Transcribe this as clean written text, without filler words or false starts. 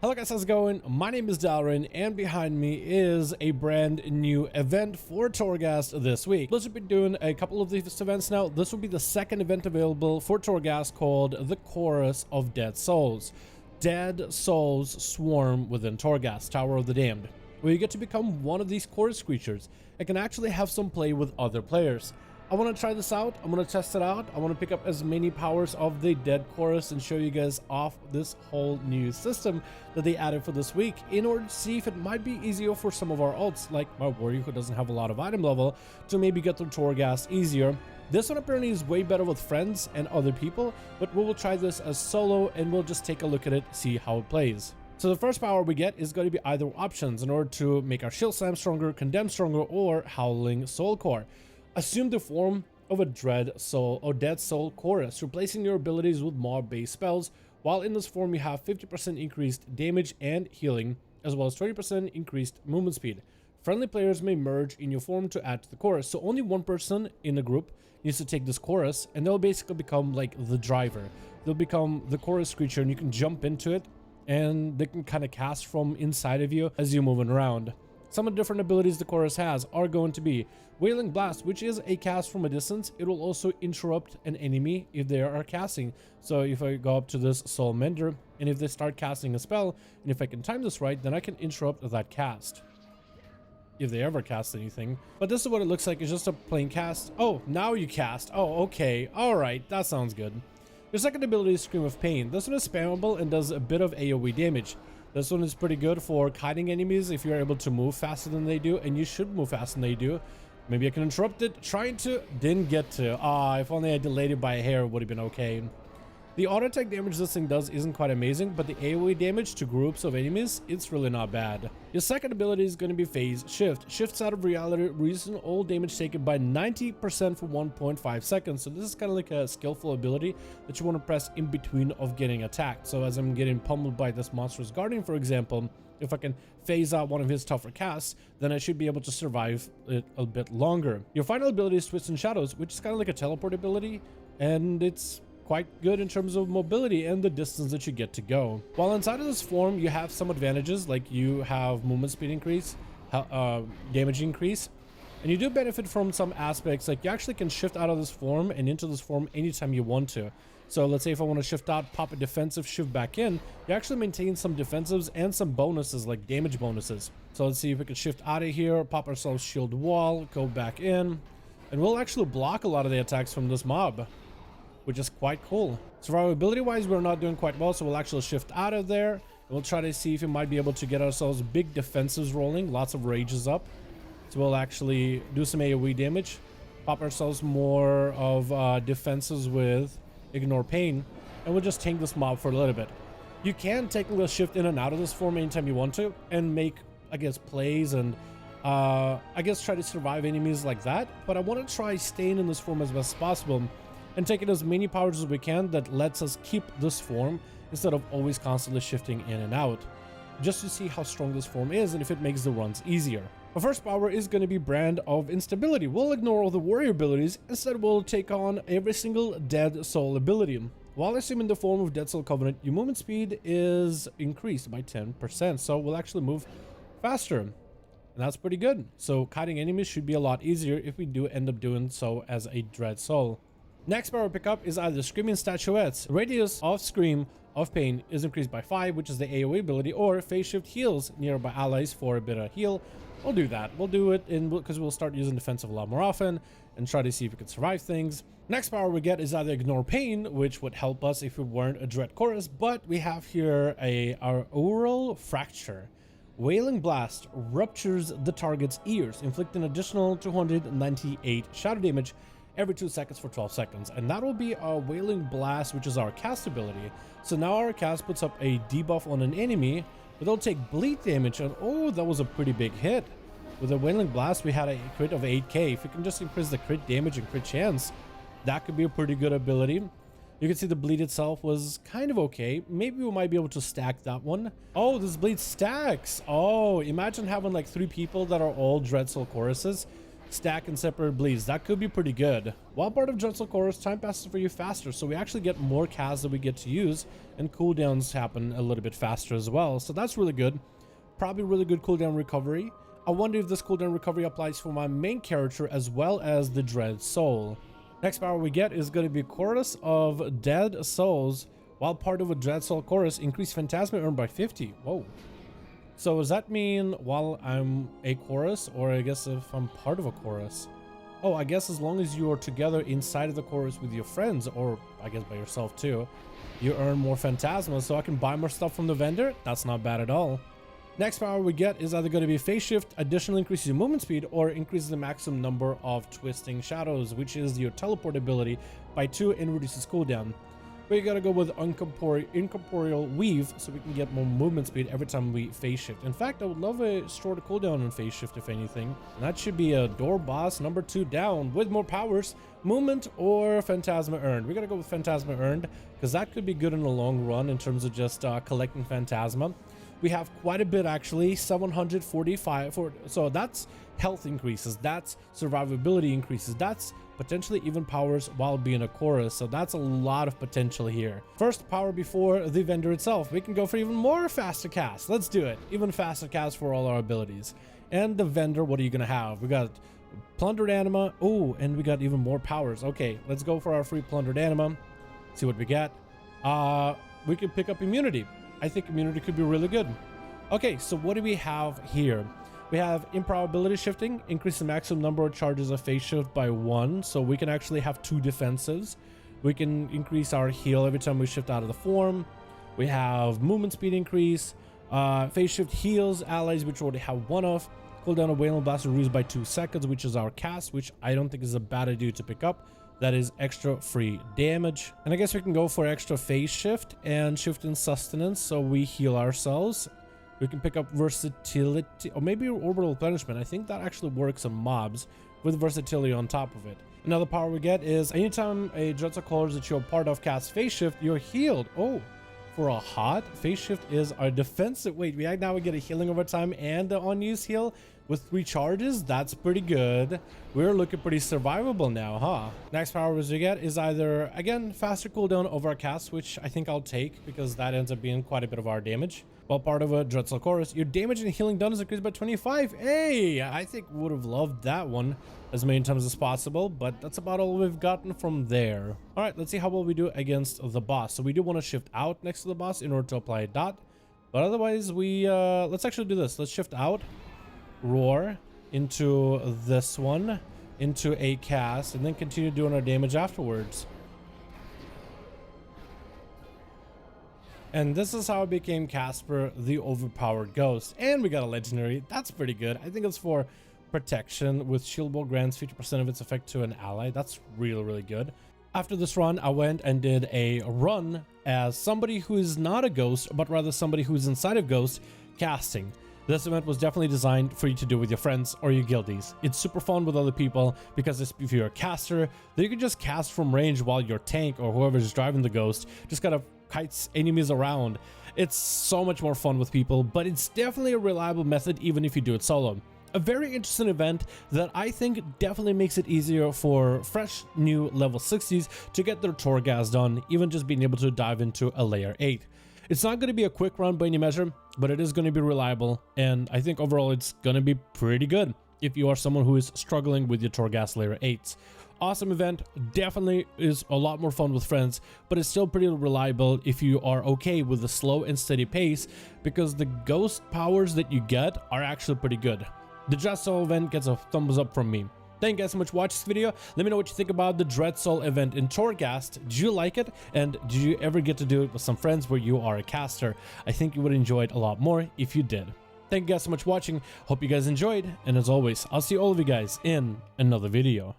Hello guys, how's it going? My name is Dalaran, and behind me is a brand new event for Torghast this week. Let's be doing a couple of these events now. This will be the second event available for Torghast called the Chorus of Dead Souls. Dead Souls swarm within Torghast, Tower of the Damned, where you get to become one of these chorus creatures and can actually have some play with other players. I want to try this out. I'm going to test it out. I want to pick up as many powers of the Dead Chorus and show you guys off this whole new system that they added for this week in order to see if it might be easier for some of our alts, like my warrior who doesn't have a lot of item level, to maybe get through Torghast easier. This one apparently is way better with friends and other people, but we will try this as solo and we'll just take a look at it, see how it plays. So the first power we get is going to be either options in order to make our Shield Slam stronger, Condemn stronger, or Howling Soul Core. Assume the form of a Dread Soul or Dead Soul Chorus, replacing your abilities with mob-based spells. While in this form, you have 50% increased damage and healing, as well as 20% increased movement speed. Friendly players may merge in your form to add to the chorus, so only one person in the group needs to take this chorus, and they'll basically become like the driver. They'll become the chorus creature, and you can jump into it, and they can kind of cast from inside of you as you're moving around. Some of the different abilities the chorus has are going to be Wailing Blast, which is a cast from a distance. It will also interrupt an enemy if they are casting. So if I go up to this Soul Mender, and if they start casting a spell, and if I can time this right, then I can interrupt that cast. If they ever cast anything. But this is what it looks like. It's just a plain cast. Oh, now you cast. Oh, okay. Alright, that sounds good. Your second ability is Scream of Pain. This one is spammable and does a bit of AoE damage. This one is pretty good for kiting enemies if you're able to move faster than they do, and you should move faster than they do. Maybe I can interrupt it. Trying to, didn't get to. If only I delayed it by a hair, it would have been okay. The auto attack damage this thing does isn't quite amazing, but the AoE damage to groups of enemies, it's really not bad. Your second ability is going to be Phase Shift. Shifts out of reality, reducing all damage taken by 90% for 1.5 seconds. So this is kind of like a skillful ability that you want to press in between of getting attacked. So as I'm getting pummeled by this monstrous guardian, for example, if I can phase out one of his tougher casts, then I should be able to survive it a bit longer. Your final ability is Twists and Shadows, which is kind of like a teleport ability, and it's quite good in terms of mobility and the distance that you get to go. While inside of this form, you have some advantages, like you have movement speed increase, damage increase, and you do benefit from some aspects, like you actually can shift out of this form and into this form anytime you want to. So let's say if I want to shift out, pop a defensive, shift back in, you actually maintain some defensives and some bonuses, like damage bonuses. So let's see if we can shift out of here, pop ourselves shield wall, go back in, and we'll actually block a lot of the attacks from this mob, which is quite cool. Survivability wise, we're not doing quite well, so we'll actually shift out of there, and we'll try to see if we might be able to get ourselves big defenses rolling, lots of rages up. So we'll actually do some AoE damage, pop ourselves more of defenses with Ignore Pain, and we'll just tank this mob for a little bit. You can technically shift in and out of this form anytime you want to, and make, I guess, plays and I guess try to survive enemies like that, but I want to try staying in this form as best as possible and taking as many powers as we can that lets us keep this form instead of always constantly shifting in and out, just to see how strong this form is and if it makes the runs easier. Our first power is going to be Brand of Instability. We'll ignore all the warrior abilities, instead we'll take on every single Dead Soul ability. While assuming the form of Dead Soul Covenant, your movement speed is increased by 10%, so we'll actually move faster. And that's pretty good. So kiting enemies should be a lot easier if we do end up doing so as a Dread Soul. Next power pickup is either Screaming Statuettes. Radius of Scream of Pain is increased by 5, which is the AoE ability, or Phase Shift heals nearby allies for a bit of heal. We'll do that. We'll do it because we'll start using defensive a lot more often and try to see if we can survive things. Next power we get is either Ignore Pain, which would help us if we weren't a Dread Chorus, but we have here our Oral Fracture. Wailing Blast ruptures the target's ears, inflicting additional 298 shadow damage every 2 seconds for 12 seconds, and that will be our Wailing Blast, which is our cast ability. So now our cast puts up a debuff on an enemy, but they'll take bleed damage, and oh, that was a pretty big hit. With the Wailing Blast, we had a crit of 8k. If we can just increase the crit damage and crit chance, that could be a pretty good ability. You can see the bleed itself was kind of okay. Maybe we might be able to stack that one. Oh, this bleed stacks. Oh, imagine having like 3 people that are all Dread Soul choruses. stack and separate bleeds. That could be pretty good. While part of Dreadsoul Chorus, time passes for you faster, so we actually get more casts that we get to use, and cooldowns happen a little bit faster as well, so that's really good. Probably really good cooldown recovery. I wonder if this cooldown recovery applies for my main character as well as the Dread Soul. Next power we get is going to be Chorus of Dead Souls. While part of a Dread Soul Chorus, increase Phantasma earned by 50. Whoa. So does that mean while I'm a chorus, or I guess if I'm part of a chorus? Oh, I guess as long as you are together inside of the chorus with your friends, or I guess by yourself too, you earn more Phantasma, so I can buy more stuff from the vendor? That's not bad at all. Next power we get is either going to be Phase Shift, additionally increases your movement speed, or increases the maximum number of Twisting Shadows, which is your teleport ability, by 2 and reduces cooldown. But you gotta go with Incorporeal Weave, so we can get more movement speed every time we Phase Shift. In fact, I would love a shorter cooldown on Phase Shift, if anything. And that should be a door boss number 2 down with more powers, movement or Phantasma earned. We gotta go with Phantasma earned, because that could be good in the long run in terms of just collecting Phantasma. We have quite a bit actually, 745, so that's health increases, that's survivability increases, that's potentially even powers while being a chorus, so that's a lot of potential here. First power before the vendor itself, we can go for even more faster cast. Let's do it, even faster cast for all our abilities. And the vendor, what are you gonna have? We got Plundered Anima, oh, and we got even more powers. Okay, let's go for our free Plundered Anima, see what we get. We can pick up immunity. I think immunity could be really good. Okay, so what do we have here? We have improbability shifting, increase the maximum number of charges of Phase Shift by 1, so we can actually have 2 defensives. We can increase our heal every time we shift out of the form. We have movement speed increase. Phase Shift heals allies, which we already have 1 of. Cooldown of Wailing Blast reduced by 2 seconds, which is our cast, which I don't think is a bad idea to pick up. That is extra free damage. And I guess we can go for extra Phase Shift and Shift in Sustenance, so we heal ourselves. We can pick up Versatility, or maybe Orbital Replenishment. I think that actually works on mobs with Versatility on top of it. Another power we get is anytime a Dreadsoul Chorus that you're part of casts Phase Shift, you're healed. Oh, for a hot, Phase Shift is our defensive. Wait, we now get a healing over time and the unused heal with 3 charges. That's pretty good. We're looking pretty survivable now, huh? Next power we get is either, again, faster cooldown over our cast, which I think I'll take because that ends up being quite a bit of our damage. While part of a Dreadsoul Chorus, your damage and healing done is increased by 25. Hey, I think we would have loved that one as many times as possible, but that's about all we've gotten from there. All right, let's see how well we do against the boss. So we do want to shift out next to the boss in order to apply a dot, but otherwise we let's actually do this. Let's shift out, roar into this one, into a cast, and then continue doing our damage afterwards. And this is how I became Casper, the overpowered ghost. And we got a legendary. That's pretty good. I think it's for protection, with Shield Wall grants 50% of its effect to an ally. That's really, really good. After this run, I went and did a run as somebody who is not a ghost, but rather somebody who's inside of Ghost casting. This event was definitely designed for you to do with your friends or your guildies. It's super fun with other people because if you're a caster, then you can just cast from range while your tank or whoever's driving the ghost just kind of kites enemies around. It's so much more fun with people, but it's definitely a reliable method even if you do it solo. A very interesting event that I think definitely makes it easier for fresh new level 60s to get their Torghast done, even just being able to dive into a layer 8. It's not going to be a quick run by any measure, but it is going to be reliable, and I think overall it's going to be pretty good if you are someone who is struggling with your Torghast layer 8s. Awesome event, definitely is a lot more fun with friends, but it's still pretty reliable if you are okay with the slow and steady pace, because the ghost powers that you get are actually pretty good. The Dreadsoul event gets a thumbs up from me. Thank you guys so much for watching this video. Let me know what you think about the Dreadsoul event in Torghast. Did you like it? And did you ever get to do it with some friends where you are a caster? I think you would enjoy it a lot more if you did. Thank you guys so much for watching. Hope you guys enjoyed. And as always, I'll see all of you guys in another video.